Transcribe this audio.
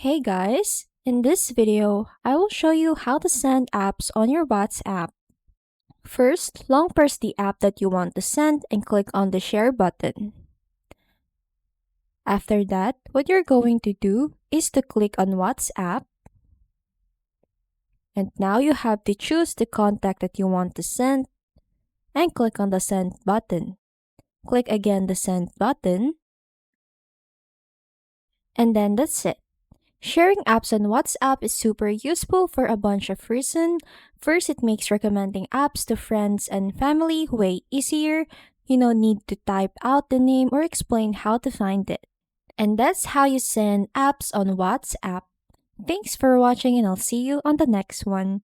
Hey guys! In this video, I will show you how to send apps on your WhatsApp. First, long press the app that you want to send and click on the share button. After that, what you're going to do is to click on WhatsApp, and now you have to choose the contact that you want to send and click on the send button. Click again the send button, and then that's it. Sharing apps on WhatsApp is super useful for a bunch of reasons. First, it makes recommending apps to friends and family way easier. You don't need to type out the name or explain how to find it. And that's how you send apps on WhatsApp. Thanks for watching, and I'll see you on the next one.